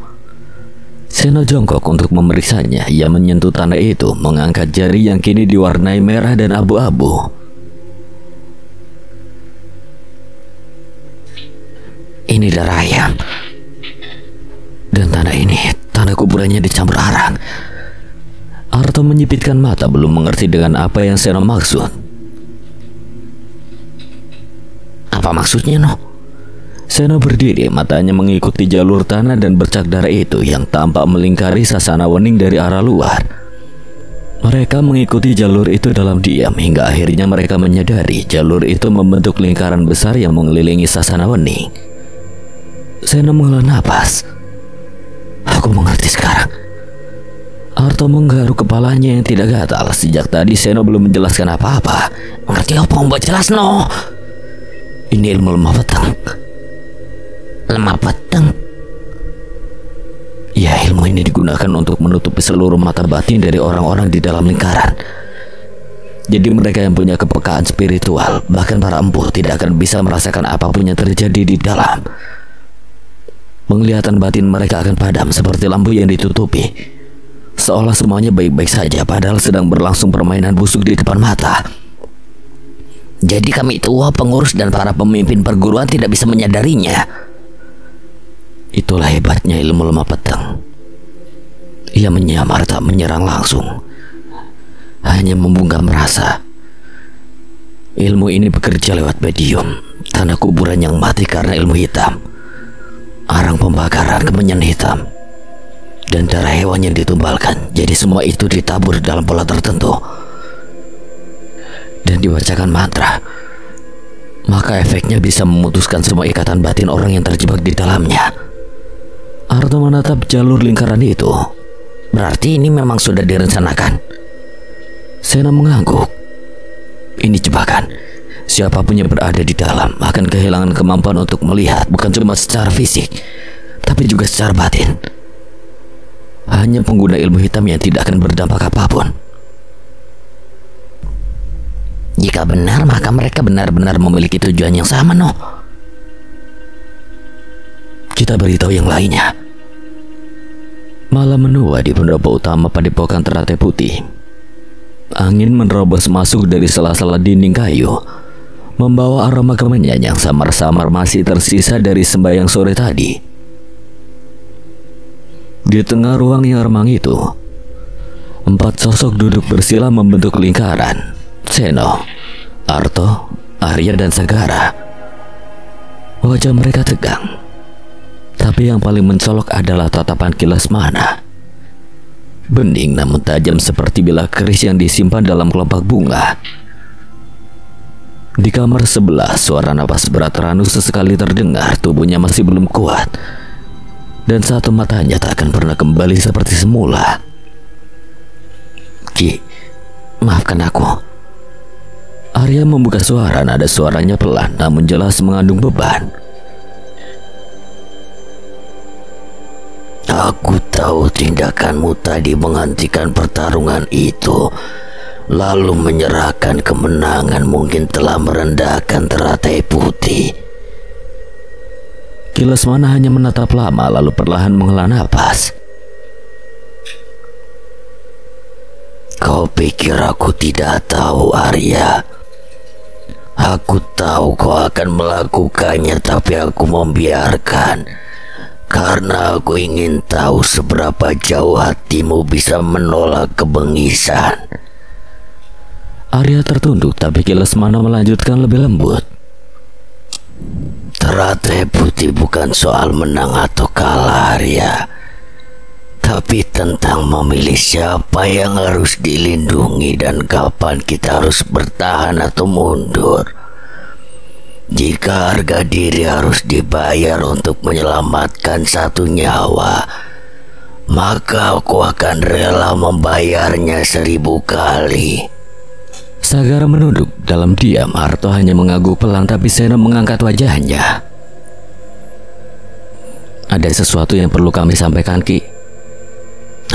Seno jongkok untuk memeriksanya. Ia menyentuh tanah itu, mengangkat jari yang kini diwarnai merah dan abu-abu. Ini darah ayam. Dan tanah ini, tanah kuburannya dicampur arang. Arto menyipitkan mata, belum mengerti dengan apa yang Seno maksud. Apa maksudnya, No? Seno berdiri, matanya mengikuti jalur tanah dan bercak darah itu yang tampak melingkari Sasana Wening dari arah luar. Mereka mengikuti jalur itu dalam diam hingga akhirnya mereka menyadari jalur itu membentuk lingkaran besar yang mengelilingi Sasana Wening. Seno menghela napas. Aku mengerti sekarang. Arto menggaruk kepalanya yang tidak gatal. Sejak tadi Seno belum menjelaskan apa-apa. Mengerti apa mbak jelas no? Ini ilmu lemah petang. Lemah petang? Ya, ilmu ini digunakan untuk menutupi seluruh mata batin dari orang-orang di dalam lingkaran. Jadi mereka yang punya kepekaan spiritual, bahkan para empu, tidak akan bisa merasakan apapun yang terjadi di dalam. Penglihatan batin mereka akan padam seperti lampu yang ditutupi, seolah semuanya baik-baik saja padahal sedang berlangsung permainan busuk di depan mata. Jadi kami tua, pengurus dan para pemimpin perguruan tidak bisa menyadarinya. Itulah hebatnya ilmu lemah petang. Ia menyamar, tak menyerang langsung, hanya membungkam rasa. Ilmu ini bekerja lewat medium, tanah kuburan yang mati karena ilmu hitam, arang pembakaran kemenyan hitam, dan darah hewan yang ditumbalkan. Jadi semua itu ditabur dalam pola tertentu dan dibacakan mantra. Maka efeknya bisa memutuskan semua ikatan batin orang yang terjebak di dalamnya. Arto menatap jalur lingkaran itu. Berarti ini memang sudah direncanakan. Seno mengangguk. Ini jebakan. Siapapun yang berada di dalam akan kehilangan kemampuan untuk melihat, bukan cuma secara fisik, tapi juga secara batin. Hanya pengguna ilmu hitam yang tidak akan berdampak apapun. Jika benar, maka mereka benar-benar memiliki tujuan yang sama, no? Kita beritahu yang lainnya. Malam menua di pendopo utama padepokan Teratai Putih. Angin menerobos masuk dari sela-sela dinding kayu, membawa aroma kemenyan yang samar-samar masih tersisa dari sembahyang sore tadi. Di tengah ruang yang remang itu, 4 sosok duduk bersila membentuk lingkaran. Seno, Arto, Arya dan Sagara. Wajah mereka tegang, tapi yang paling mencolok adalah tatapan Kilas Mana. Bening namun tajam seperti bilah keris yang disimpan dalam kelopak bunga. Di kamar sebelah, suara napas berat Ranu sesekali terdengar. Tubuhnya masih belum kuat, dan satu matanya tak akan pernah kembali seperti semula. Ki, maafkan aku. Arya membuka suara, nada suaranya pelan namun jelas mengandung beban. Aku tahu tindakanmu tadi menghentikan pertarungan itu, lalu menyerahkan kemenangan mungkin telah merendahkan Teratai Putih. Kilas Mana hanya menatap lama lalu perlahan menghela napas. Kau pikir aku tidak tahu, Arya? Aku tahu kau akan melakukannya, tapi aku membiarkan. Karena aku ingin tahu seberapa jauh hatimu bisa menolak kebengisan. Arya tertunduk, tapi Kilas Mana melanjutkan lebih lembut. Teratai Putih bukan soal menang atau kalah, Arya, tapi tentang memilih siapa yang harus dilindungi dan kapan kita harus bertahan atau mundur. Jika harga diri harus dibayar untuk menyelamatkan satu nyawa, maka aku akan rela membayarnya 1000 kali. Sagara menunduk dalam diam. Arto hanya mengangguk pelan, tapi Seno mengangkat wajahnya. Ada sesuatu yang perlu kami sampaikan, Ki.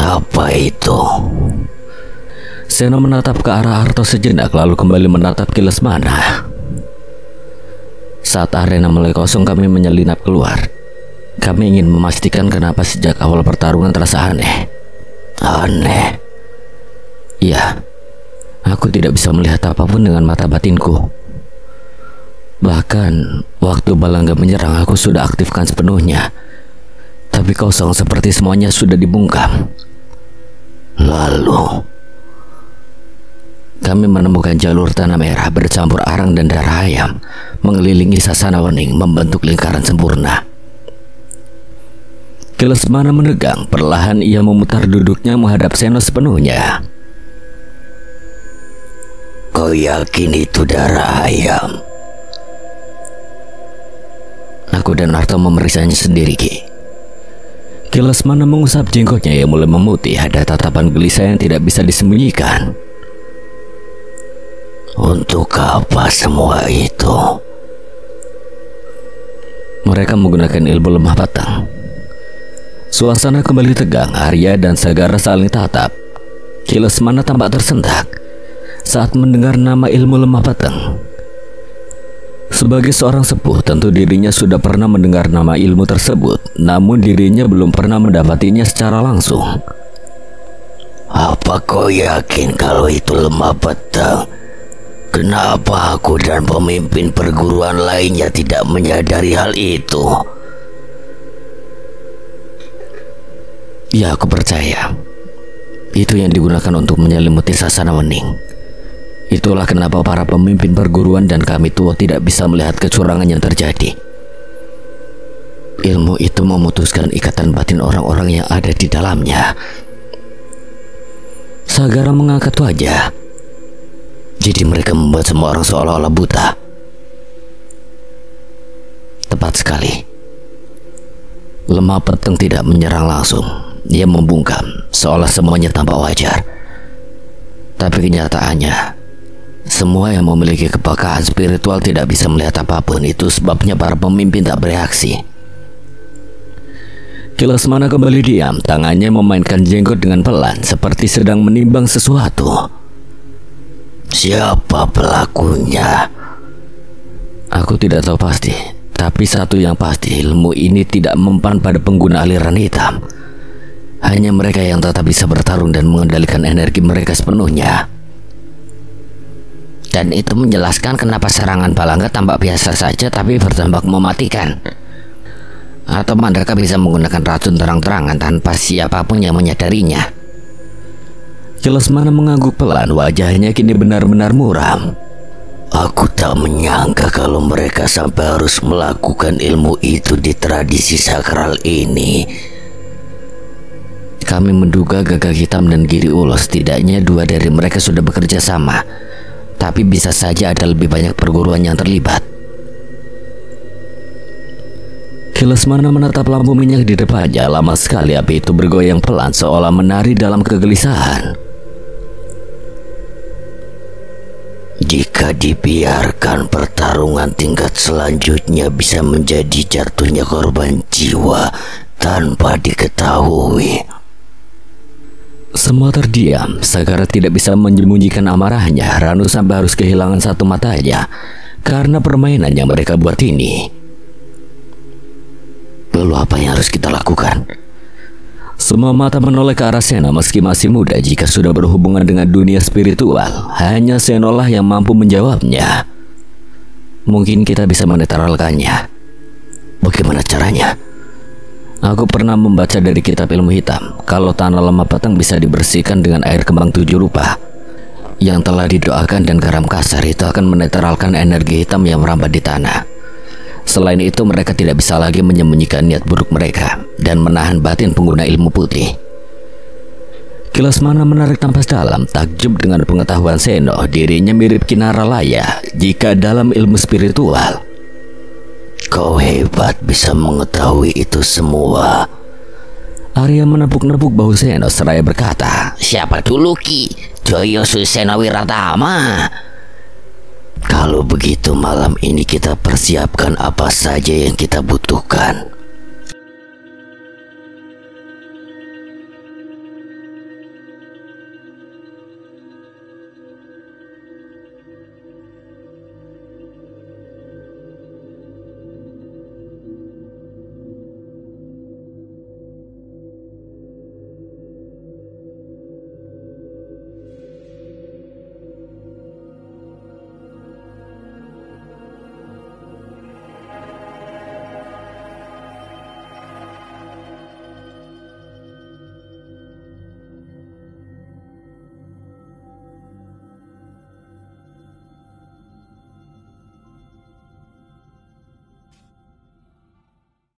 Apa itu? Seno menatap ke arah Arto sejenak lalu kembali menatap Kilas Mana. Saat arena mulai kosong, kami menyelinap keluar. Kami ingin memastikan kenapa sejak awal pertarungan terasa aneh. Aneh? Iya, aku tidak bisa melihat apapun dengan mata batinku. Bahkan waktu Balangga menyerang, aku sudah aktifkan sepenuhnya, tapi kosong seperti semuanya sudah dibungkam. Lalu kami menemukan jalur tanah merah bercampur arang dan darah ayam mengelilingi Sasana Wening membentuk lingkaran sempurna. Kilesmana menegang, perlahan ia memutar duduknya menghadap Seno sepenuhnya. Kau yakin itu darah ayam? Aku dan Arto memeriksanya sendiri, Ki. Kilesmana mengusap jenggotnya yang mulai memutih, ada tatapan gelisah yang tidak bisa disembunyikan. Untuk apa semua itu? Mereka menggunakan ilmu lemah patang. Suasana kembali tegang, Arya dan Sagara saling tatap. Kilesmana tampak tersentak saat mendengar nama ilmu lemah patang. Sebagai seorang sepuh, tentu dirinya sudah pernah mendengar nama ilmu tersebut, namun dirinya belum pernah mendapatinya secara langsung. Apa kau yakin kalau itu lemah patang? Kenapa aku dan pemimpin perguruan lainnya tidak menyadari hal itu? Ya, aku percaya. Itu yang digunakan untuk menyelimuti Sasana Wening. Itulah kenapa para pemimpin perguruan dan kami tua tidak bisa melihat kecurangan yang terjadi. Ilmu itu memutuskan ikatan batin orang-orang yang ada di dalamnya. Sagara mengangkat wajah. Jadi mereka membuat semua orang seolah-olah buta. Tepat sekali. Lemah patang tidak menyerang langsung. Dia membungkam, seolah semuanya tampak wajar. Tapi kenyataannya, semua yang memiliki kepekaan spiritual tidak bisa melihat apapun. Itu sebabnya para pemimpin tak bereaksi. Kilesmana kembali diam, tangannya memainkan jenggot dengan pelan, seperti sedang menimbang sesuatu. Siapa pelakunya? Aku tidak tahu pasti, tapi satu yang pasti, ilmu ini tidak mempan pada pengguna aliran hitam. Hanya mereka yang tetap bisa bertarung dan mengendalikan energi mereka sepenuhnya. Dan itu menjelaskan kenapa serangan Palangga tampak biasa saja tapi berdampak mematikan. Atau mereka bisa menggunakan racun terang-terangan tanpa siapapun yang menyadarinya. Kilesmana mengangguk pelan, wajahnya kini benar-benar muram. Aku tak menyangka kalau mereka sampai harus melakukan ilmu itu di tradisi sakral ini. Kami menduga Gagak Hitam dan Giri Ulos, setidaknya dua dari mereka sudah bekerja sama. Tapi bisa saja ada lebih banyak perguruan yang terlibat. Kilesmana menatap lampu minyak di depannya. Lama sekali api itu bergoyang pelan, seolah menari dalam kegelisahan. Jika dibiarkan, pertarungan tingkat selanjutnya bisa menjadi jatuhnya korban jiwa tanpa diketahui. Semua terdiam. Sagara tidak bisa menyembunyikan amarahnya. Ranu sampai harus kehilangan satu matanya karena permainan yang mereka buat ini. Lalu apa yang harus kita lakukan? Semua mata menoleh ke arah Seno meski masih muda. Jika sudah berhubungan dengan dunia spiritual, hanya Seno lah yang mampu menjawabnya. Mungkin kita bisa menetralkannya. Bagaimana caranya? Aku pernah membaca dari kitab ilmu hitam kalau tanah lemah patang bisa dibersihkan dengan air kembang 7 rupa yang telah didoakan, dan garam kasar itu akan menetralkan energi hitam yang merambat di tanah. Selain itu, mereka tidak bisa lagi menyembunyikan niat buruk mereka dan menahan batin pengguna ilmu putih. Kilesmana menarik napas dalam, takjub dengan pengetahuan Seno. Dirinya mirip Kinaralaya jika dalam ilmu spiritual. Kau hebat bisa mengetahui itu semua. Arya menepuk-nepuk bahu Seno seraya berkata, Siapa dulu, Ki? Joyo Susena Wiratama. Kalau begitu malam ini kita persiapkan apa saja yang kita butuhkan.